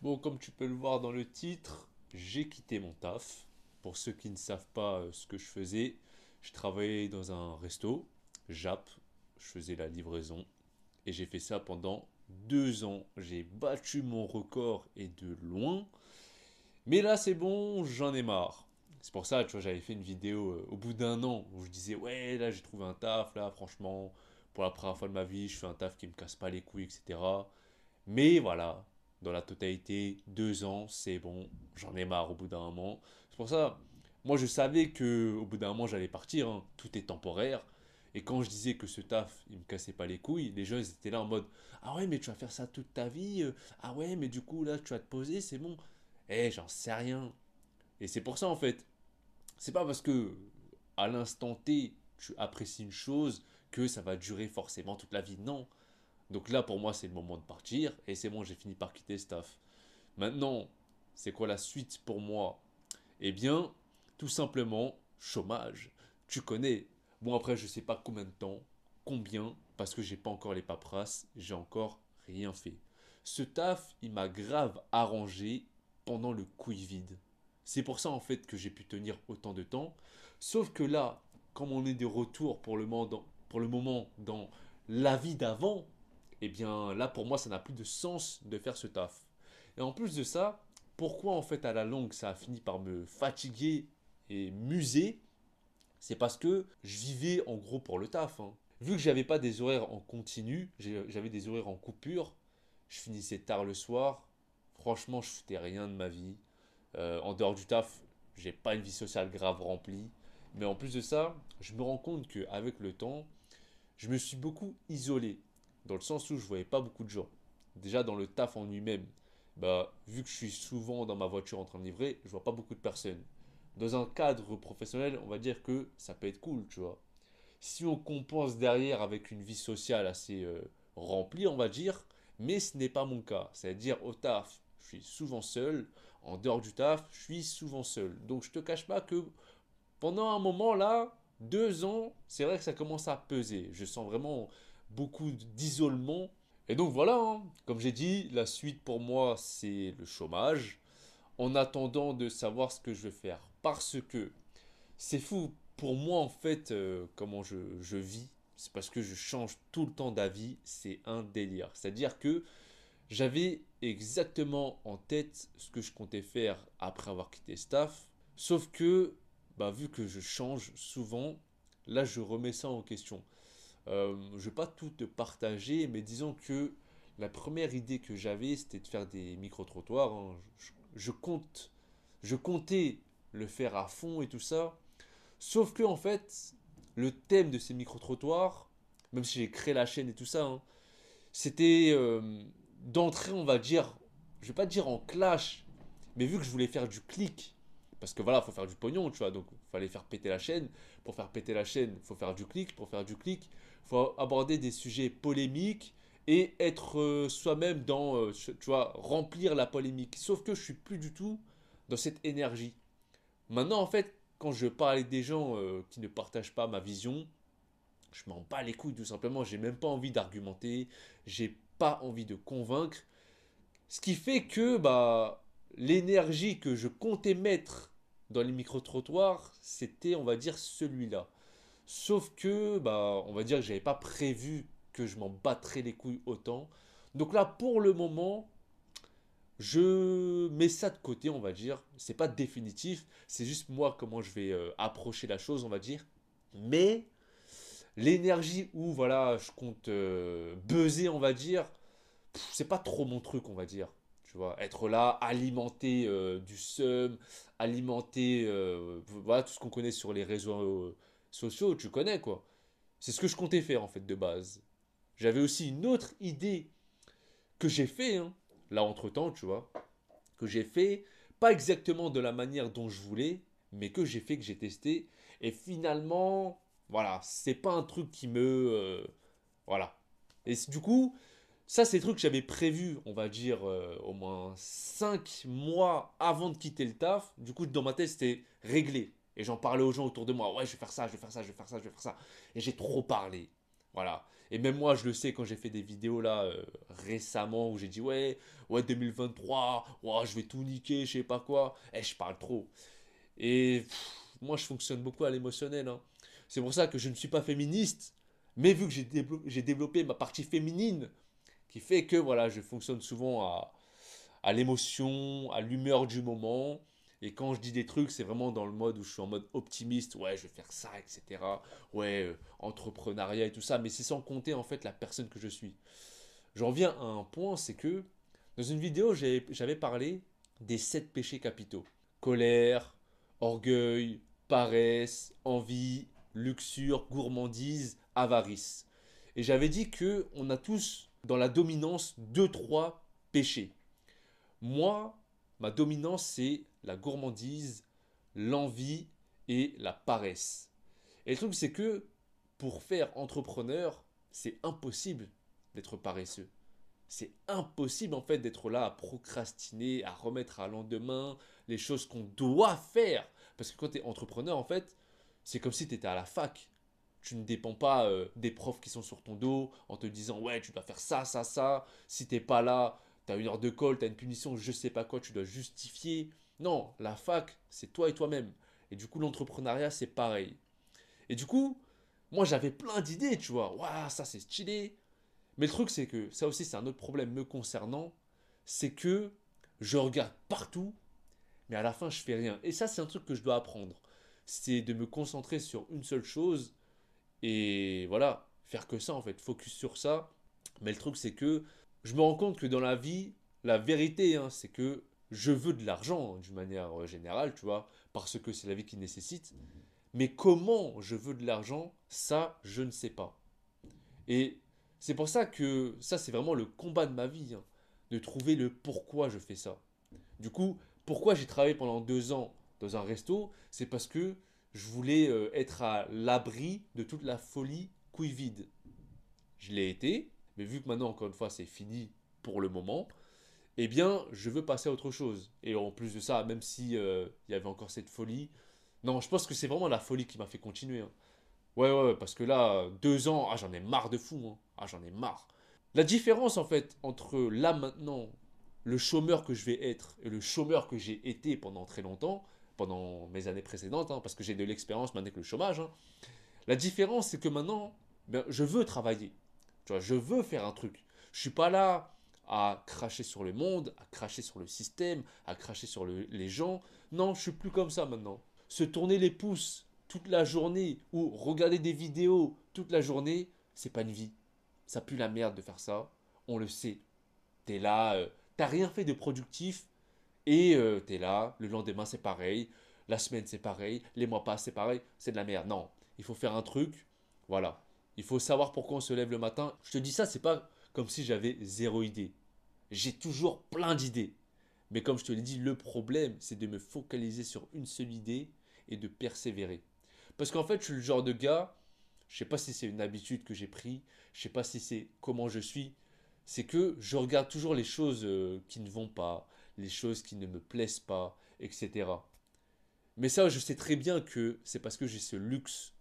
Bon, comme tu peux le voir dans le titre, j'ai quitté mon taf. Pour ceux qui ne savent pas ce que je faisais, je travaillais dans un resto, Jap, je faisais la livraison et j'ai fait ça pendant 2 ans. J'ai battu mon record et de loin. Mais là, c'est bon, j'en ai marre. C'est pour ça, tu vois, j'avais fait une vidéo au bout d'un an où je disais, ouais, là, j'ai trouvé un taf, là, franchement, pour la première fois de ma vie, je fais un taf qui me casse pas les couilles, etc. Mais voilà, dans la totalité, 2 ans, c'est bon, j'en ai marre au bout d'un moment. C'est pour ça, moi je savais que au bout d'un moment j'allais partir, hein, tout est temporaire. Et quand je disais que ce taf, il me cassait pas les couilles, les gens ils étaient là en mode ah ouais, mais tu vas faire ça toute ta vie, ah ouais, mais du coup là tu vas te poser, c'est bon. Eh, j'en sais rien. Et c'est pour ça en fait, c'est pas parce que à l'instant T tu apprécies une chose que ça va durer forcément toute la vie. Non, donc là, pour moi, c'est le moment de partir. Et c'est bon, j'ai fini par quitter staff. Maintenant, c'est quoi la suite pour moi? Eh bien, tout simplement, chômage. Tu connais. Bon, après, je sais pas combien de temps, combien, parce que j'ai pas encore les paperasses, j'ai encore rien fait. Ce taf, il m'a grave arrangé pendant le Covid. C'est pour ça, en fait, que j'ai pu tenir autant de temps. Sauf que là, comme on est de retour pour le moment dans la vie d'avant, eh bien là pour moi ça n'a plus de sens de faire ce taf. Et en plus de ça, pourquoi en fait à la longue ça a fini par me fatiguer et m'user? C'est parce que je vivais en gros pour le taf, hein. Vu que j'avais pas des horaires en continu, j'avais des horaires en coupure, je finissais tard le soir, franchement je foutais rien de ma vie. En dehors du taf, j'ai pas une vie sociale grave remplie. Mais en plus de ça, je me rends compte qu'avec le temps, je me suis beaucoup isolé, dans le sens où je voyais pas beaucoup de gens. Déjà dans le taf en lui-même, bah, vu que je suis souvent dans ma voiture en train de livrer, je vois pas beaucoup de personnes. Dans un cadre professionnel, on va dire que ça peut être cool, tu vois. Si on compense derrière avec une vie sociale assez remplie, on va dire, mais ce n'est pas mon cas. C'est-à-dire au taf, je suis souvent seul. En dehors du taf, je suis souvent seul. Donc je te cache pas que pendant un moment là, 2 ans, c'est vrai que ça commence à peser. Je sens vraiment beaucoup d'isolement. Et donc voilà, hein. Comme j'ai dit, la suite pour moi, c'est le chômage. En attendant de savoir ce que je vais faire. Parce que c'est fou. Pour moi, en fait, comment je vis, c'est parce que je change tout le temps d'avis. C'est un délire. C'est-à-dire que j'avais exactement en tête ce que je comptais faire après avoir quitté staff. Sauf que, bah, vu que je change souvent, là je remets ça en question. Je ne vais pas tout te partager, mais disons que la première idée que j'avais, c'était de faire des micro-trottoirs, hein. Je comptais le faire à fond et tout ça. Sauf que, en fait, le thème de ces micro-trottoirs, même si j'ai créé la chaîne et tout ça, hein, c'était d'entrer, on va dire, je vais pas dire en clash, mais vu que je voulais faire du clic, parce que voilà, il faut faire du pognon, tu vois, donc il fallait faire péter la chaîne. Pour faire péter la chaîne, il faut faire du clic. Pour faire du clic, il faut aborder des sujets polémiques et être soi-même dans, tu vois, remplir la polémique. Sauf que je suis plus du tout dans cette énergie. Maintenant, en fait, quand je parle avec des gens qui ne partagent pas ma vision, je m'en bats les couilles tout simplement. J'ai même pas envie d'argumenter. J'ai pas envie de convaincre. Ce qui fait que bah, l'énergie que je comptais mettre dans les micro-trottoirs, c'était, on va dire, celui-là. Sauf que, bah, on va dire que j'avais pas prévu que je m'en battrais les couilles autant. Donc là, pour le moment, je mets ça de côté, on va dire. C'est pas définitif, c'est juste moi comment je vais approcher la chose, on va dire. Mais l'énergie où voilà, je compte buzzer, on va dire, c'est pas trop mon truc, on va dire. Tu vois, être là, alimenter du seum, alimenter voilà, tout ce qu'on connaît sur les réseaux sociaux, tu connais quoi. C'est ce que je comptais faire en fait de base. J'avais aussi une autre idée que j'ai fait, hein, là entre-temps, tu vois, que j'ai fait, pas exactement de la manière dont je voulais, mais que j'ai fait, que j'ai testé. Et finalement, voilà, c'est pas un truc qui me... voilà. Et du coup, ça, c'est des trucs que j'avais prévus, on va dire, au moins 5 mois avant de quitter le taf. Du coup, dans ma tête, c'était réglé. Et j'en parlais aux gens autour de moi. Ouais, je vais faire ça, je vais faire ça, je vais faire ça, je vais faire ça. Et j'ai trop parlé. Voilà. Et même moi, je le sais quand j'ai fait des vidéos là récemment où j'ai dit ouais 2023, ouais, je vais tout niquer, je sais pas quoi. Eh, je parle trop. Et moi, je fonctionne beaucoup à l'émotionnel, hein. C'est pour ça que je ne suis pas féministe, mais vu que j'ai développé ma partie féminine, qui fait que voilà, je fonctionne souvent à l'émotion, à l'humeur du moment. Et quand je dis des trucs, c'est vraiment dans le mode où je suis en mode optimiste, ouais, je vais faire ça, etc. Ouais, entrepreneuriat et tout ça, mais c'est sans compter en fait la personne que je suis. J'en viens à un point, c'est que dans une vidéo, j'avais parlé des 7 péchés capitaux. Colère, orgueil, paresse, envie, luxure, gourmandise, avarice. Et j'avais dit que on a tous dans la dominance deux, trois péchés. Moi, ma dominance, c'est la gourmandise, l'envie et la paresse. Et le truc, c'est que pour faire entrepreneur, c'est impossible d'être paresseux. C'est impossible en fait d'être là à procrastiner, à remettre à lendemain les choses qu'on doit faire. Parce que quand tu es entrepreneur, en fait, c'est comme si tu étais à la fac. Tu ne dépends pas des profs qui sont sur ton dos en te disant ouais, tu dois faire ça, ça, ça. Si t'es pas là, tu as une heure de colle, tu as une punition, je sais pas quoi, tu dois justifier. Non, la fac, c'est toi et toi-même. Et du coup, l'entrepreneuriat, c'est pareil. Et du coup, moi, j'avais plein d'idées, tu vois. Waouh, ça, c'est stylé. Mais le truc, c'est que ça aussi, c'est un autre problème me concernant. C'est que je regarde partout, mais à la fin, je fais rien. Et ça, c'est un truc que je dois apprendre. C'est de me concentrer sur une seule chose et voilà, faire que ça en fait, focus sur ça. Mais le truc, c'est que je me rends compte que dans la vie, la vérité, hein, c'est que je veux de l'argent d'une manière générale, tu vois, parce que c'est la vie qui nécessite. Mais comment je veux de l'argent, ça, je ne sais pas. Et c'est pour ça que ça, c'est vraiment le combat de ma vie, hein, de trouver le pourquoi je fais ça. Du coup, pourquoi j'ai travaillé pendant 2 ans dans un resto, c'est parce que je voulais être à l'abri de toute la folie couille vide. Je l'ai été, mais vu que maintenant, encore une fois, c'est fini pour le moment, eh bien, je veux passer à autre chose. Et en plus de ça, même si il y avait encore cette folie, non, je pense que c'est vraiment la folie qui m'a fait continuer, hein. Ouais, ouais, ouais, parce que là, 2 ans, ah, j'en ai marre de fou, hein. Ah, j'en ai marre. La différence, en fait, entre là, maintenant, le chômeur que je vais être et le chômeur que j'ai été pendant très longtemps, pendant mes années précédentes, hein, parce que j'ai de l'expérience maintenant avec le chômage, hein, la différence, c'est que maintenant, ben, je veux travailler. Tu vois, je veux faire un truc. Je suis pas là à cracher sur le monde, à cracher sur le système, à cracher sur les gens. Non, je suis plus comme ça maintenant. Se tourner les pouces toute la journée ou regarder des vidéos toute la journée, c'est pas une vie. Ça pue la merde de faire ça. On le sait. T'es là, t'as rien fait de productif et t'es là. Le lendemain, c'est pareil. La semaine, c'est pareil. Les mois passent, c'est pareil. C'est de la merde. Non, il faut faire un truc. Voilà. Il faut savoir pourquoi on se lève le matin. Je te dis ça, c'est pas comme si j'avais zéro idée. J'ai toujours plein d'idées. Mais comme je te l'ai dit, le problème, c'est de me focaliser sur une seule idée et de persévérer. Parce qu'en fait, je suis le genre de gars, je sais pas si c'est une habitude que j'ai pris, je sais pas si c'est comment je suis, c'est que je regarde toujours les choses qui ne vont pas, les choses qui ne me plaisent pas, etc. Mais ça, je sais très bien que c'est parce que j'ai ce luxe.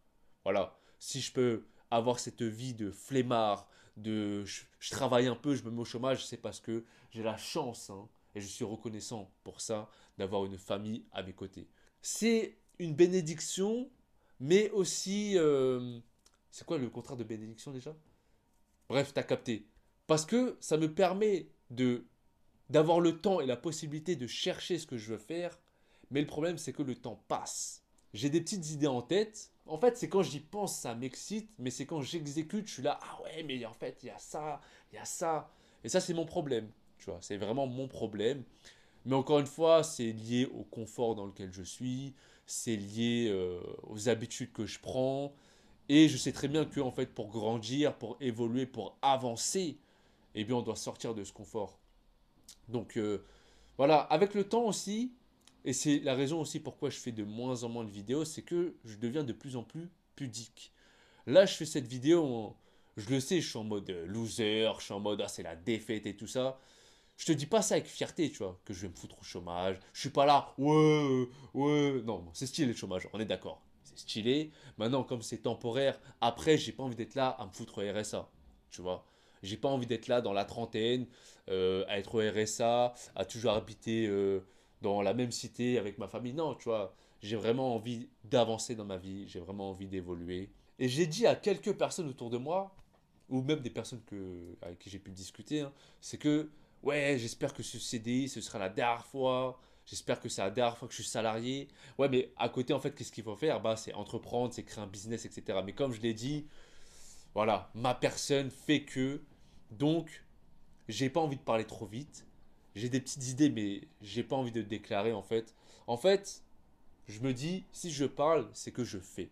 Voilà, si je peux avoir cette vie de flemmard, je travaille un peu, je me mets au chômage, c'est parce que j'ai la chance, hein, et je suis reconnaissant pour ça, d'avoir une famille à mes côtés. C'est une bénédiction, mais aussi... c'est quoi le contraire de bénédiction déjà? Bref, t'as capté. Parce que ça me permet de d'avoir le temps et la possibilité de chercher ce que je veux faire, mais le problème c'est que le temps passe. J'ai des petites idées en tête. En fait, c'est quand j'y pense, ça m'excite, mais c'est quand j'exécute, je suis là, ah ouais, mais en fait, il y a ça, il y a ça. Et ça, c'est mon problème. Tu vois, c'est vraiment mon problème. Mais encore une fois, c'est lié au confort dans lequel je suis, c'est lié aux habitudes que je prends. Et je sais très bien que, en fait, pour grandir, pour évoluer, pour avancer, eh bien, on doit sortir de ce confort. Donc, voilà, avec le temps aussi, et c'est la raison aussi pourquoi je fais de moins en moins de vidéos, c'est que je deviens de plus en plus pudique. Là, je fais cette vidéo, je le sais, je suis en mode loser, je suis en mode ah, c'est la défaite et tout ça. Je te dis pas ça avec fierté, tu vois, que je vais me foutre au chômage. Je suis pas là, ouais, ouais. Non, c'est stylé le chômage, on est d'accord. C'est c'est stylé. Maintenant, comme c'est temporaire, après, j'ai pas envie d'être là à me foutre au RSA. Tu vois. J'ai pas envie d'être là dans la trentaine, à être au RSA, à toujours habiter dans la même cité avec ma famille. Non, tu vois. J'ai vraiment envie d'avancer dans ma vie. J'ai vraiment envie d'évoluer. Et j'ai dit à quelques personnes autour de moi, ou même des personnes avec qui j'ai pu discuter, hein, c'est que, ouais, j'espère que ce CDI, ce sera la dernière fois. J'espère que c'est la dernière fois que je suis salarié. Ouais, mais à côté, en fait, qu'est-ce qu'il faut faire? Bah, c'est entreprendre, c'est créer un business, etc. Mais comme je l'ai dit, voilà, ma personne fait que. Donc, j'ai pas envie de parler trop vite. J'ai des petites idées, mais j'ai pas envie de déclarer, en fait. En fait, je me dis, si je parle, c'est que je fais.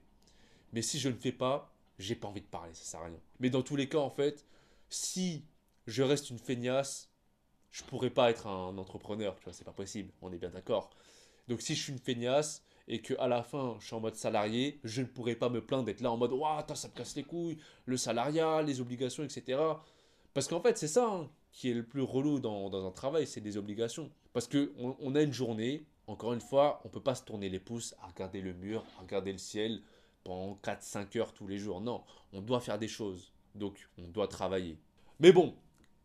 Mais si je ne fais pas, j'ai pas envie de parler, ça sert à rien. Mais dans tous les cas, en fait, si je reste une feignasse, je pourrais pas être un entrepreneur, tu vois, c'est pas possible, on est bien d'accord. Donc si je suis une feignasse et que à la fin je suis en mode salarié, je ne pourrais pas me plaindre d'être là en mode waouh, ça me casse les couilles, le salariat, les obligations, etc. Parce qu'en fait, c'est ça hein, qui est le plus relou dans un travail, c'est des obligations. Parce que on a une journée, encore une fois, on peut pas se tourner les pouces à regarder le mur, à regarder le ciel pendant 4 5 heures tous les jours. Non, on doit faire des choses. Donc, on doit travailler. Mais bon,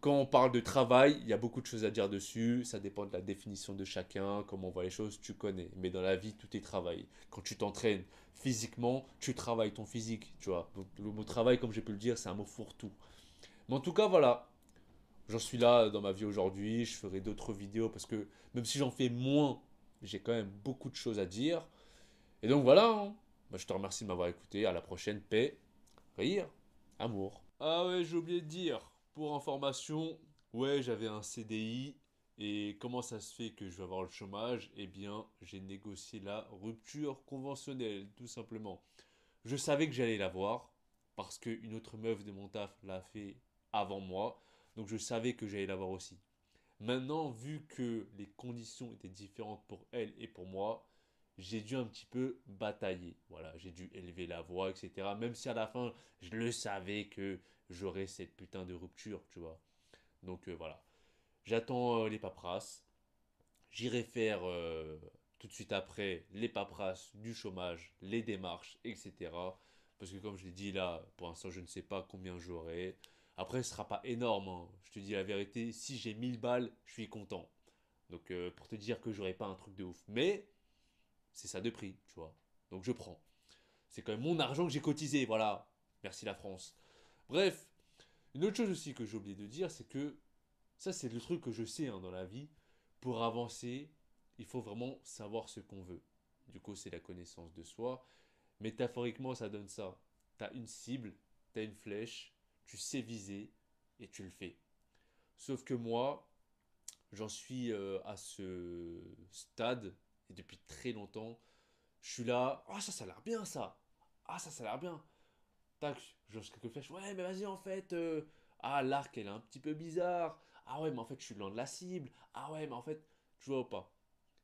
quand on parle de travail, il y a beaucoup de choses à dire dessus. Ça dépend de la définition de chacun, comment on voit les choses, tu connais. Mais dans la vie, tout est travail. Quand tu t'entraînes physiquement, tu travailles ton physique, tu vois. Donc, le mot travail, comme j'ai pu le dire, c'est un mot fourre-tout. Mais en tout cas, voilà. J'en suis là dans ma vie aujourd'hui. Je ferai d'autres vidéos parce que même si j'en fais moins, j'ai quand même beaucoup de choses à dire. Et donc voilà. Hein. Bah, je te remercie de m'avoir écouté. À la prochaine. Paix, rire, amour. Ah ouais, j'ai oublié de dire. Pour information, ouais, j'avais un CDI. Et comment ça se fait que je vais avoir le chômage? Eh bien, j'ai négocié la rupture conventionnelle, tout simplement. Je savais que j'allais l'avoir parce qu'une autre meuf de mon taf l'a fait avant moi. Donc je savais que j'allais l'avoir aussi. Maintenant, vu que les conditions étaient différentes pour elle et pour moi, j'ai dû un petit peu batailler. Voilà, j'ai dû élever la voix, etc. Même si à la fin, je le savais que j'aurais cette putain de rupture, tu vois. Donc voilà. J'attends les paperasses. J'irai faire tout de suite après les paperasses du chômage, les démarches, etc. Parce que comme je l'ai dit là, pour l'instant je ne sais pas combien j'aurai. Après ce sera pas énorme, hein. Je te dis la vérité, si j'ai 1000 balles, je suis content. Donc pour te dire que j'aurai pas un truc de ouf. Mais c'est ça de prix, tu vois. Donc je prends. C'est quand même mon argent que j'ai cotisé, voilà. Merci la France. Bref, une autre chose aussi que j'ai oublié de dire, c'est que ça c'est le truc que je sais hein, dans la vie. Pour avancer, il faut vraiment savoir ce qu'on veut. Du coup, c'est la connaissance de soi. Métaphoriquement, ça donne ça. Tu as une cible, tu as une flèche, tu sais viser et tu le fais. Sauf que moi, j'en suis à ce stade et depuis très longtemps, je suis là, ah ça a l'air bien ça. Ah ça a l'air bien. Tac, je lance quelques flèches. Ouais, mais vas-y en fait, ah l'arc elle est un petit peu bizarre. Ah ouais, mais en fait je suis loin de la cible. Ah ouais, mais en fait, tu vois ou pas.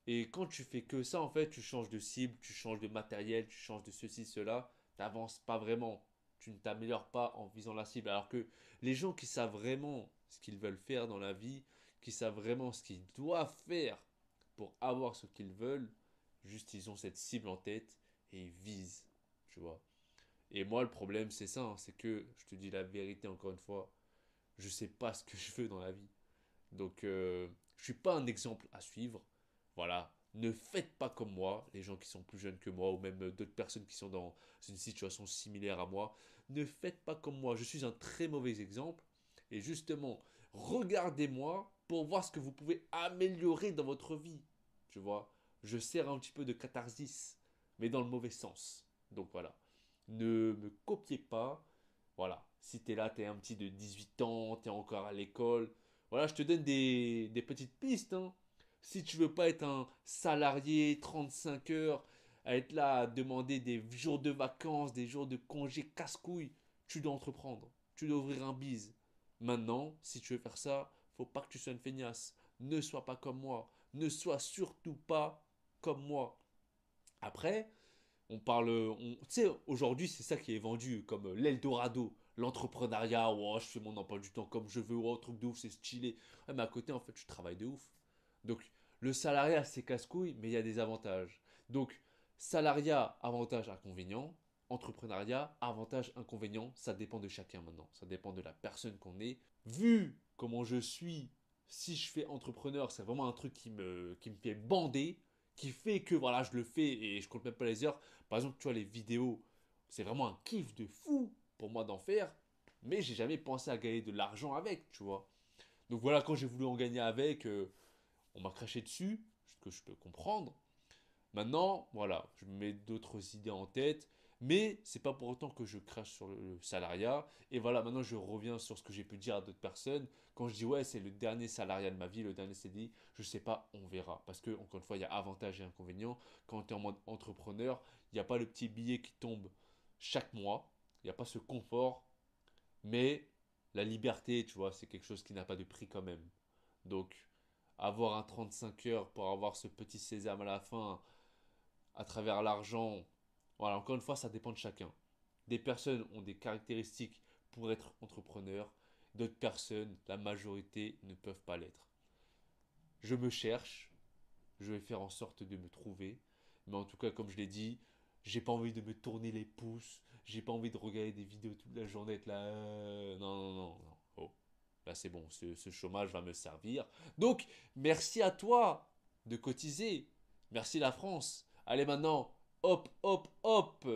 Et quand tu fais que ça, en fait, tu changes de cible, tu changes de matériel, tu changes de ceci, cela, tu n'avances pas vraiment. Tu ne t'améliores pas en visant la cible. Alors que les gens qui savent vraiment ce qu'ils veulent faire dans la vie, qui savent vraiment ce qu'ils doivent faire pour avoir ce qu'ils veulent, juste ils ont cette cible en tête et ils visent, tu vois. Et moi, le problème, c'est ça, hein, c'est que, je te dis la vérité encore une fois, je sais pas ce que je veux dans la vie. Donc, je suis pas un exemple à suivre. Voilà. Ne faites pas comme moi, les gens qui sont plus jeunes que moi, ou même d'autres personnes qui sont dans une situation similaire à moi. Ne faites pas comme moi. Je suis un très mauvais exemple. Et justement, regardez-moi pour voir ce que vous pouvez améliorer dans votre vie. Tu vois, je sers un petit peu de catharsis, mais dans le mauvais sens. Donc voilà. Ne me copiez pas. Voilà. Si tu es là, tu es un petit de 18 ans, tu es encore à l'école, voilà, je te donne des petites pistes. Hein. Si tu veux pas être un salarié 35 heures, à être là à demander des jours de vacances, des jours de congés casse-couilles, tu dois entreprendre. Tu dois ouvrir un bise. Maintenant, si tu veux faire ça, faut pas que tu sois une feignasse. Ne sois pas comme moi. Ne sois surtout pas comme moi. Après, on parle, tu sais, aujourd'hui, c'est ça qui est vendu comme l'Eldorado, l'entrepreneuriat. Oh, je fais mon emploi du temps comme je veux, oh, truc de ouf, c'est stylé. Ouais, mais à côté, en fait, tu travailles de ouf. Donc, le salariat, c'est casse-couille, mais il y a des avantages. Donc, Salariat, avantage, inconvénient. Entrepreneuriat, avantage, inconvénient. Ça dépend de chacun maintenant. Ça dépend de la personne qu'on est. Vu comment je suis, si je fais entrepreneur, c'est vraiment un truc qui me fait bander, qui fait que voilà, je le fais et je compte même pas les heures. Par exemple, tu vois, les vidéos, c'est vraiment un kiff de fou pour moi d'en faire, mais j'ai jamais pensé à gagner de l'argent avec, tu vois. Donc voilà, quand j'ai voulu en gagner avec, on m'a craché dessus, ce que je peux comprendre. Maintenant, voilà, je me mets d'autres idées en tête, mais c'est pas pour autant que je crache sur le salariat. Et voilà, maintenant je reviens sur ce que j'ai pu dire à d'autres personnes. Quand je dis ouais, c'est le dernier salariat de ma vie, le dernier CDI, je sais pas, on verra. Parce que, encore une fois, il y a avantages et inconvénients. Quand tu es en mode entrepreneur, il n'y a pas le petit billet qui tombe chaque mois. Il n'y a pas ce confort, mais la liberté, tu vois, c'est quelque chose qui n'a pas de prix quand même. Donc, avoir un 35 heures pour avoir ce petit sésame à la fin, à travers l'argent. Voilà, encore une fois, ça dépend de chacun. Des personnes ont des caractéristiques pour être entrepreneurs, d'autres personnes, la majorité, ne peuvent pas l'être. Je me cherche, je vais faire en sorte de me trouver, mais en tout cas, comme je l'ai dit, j'ai pas envie de me tourner les pouces, j'ai pas envie de regarder des vidéos toute la journée, être là, non, non, non, non. Oh, là c'est bon, ce chômage va me servir. Donc, merci à toi de cotiser. Merci la France. Allez maintenant, hop, hop, hop.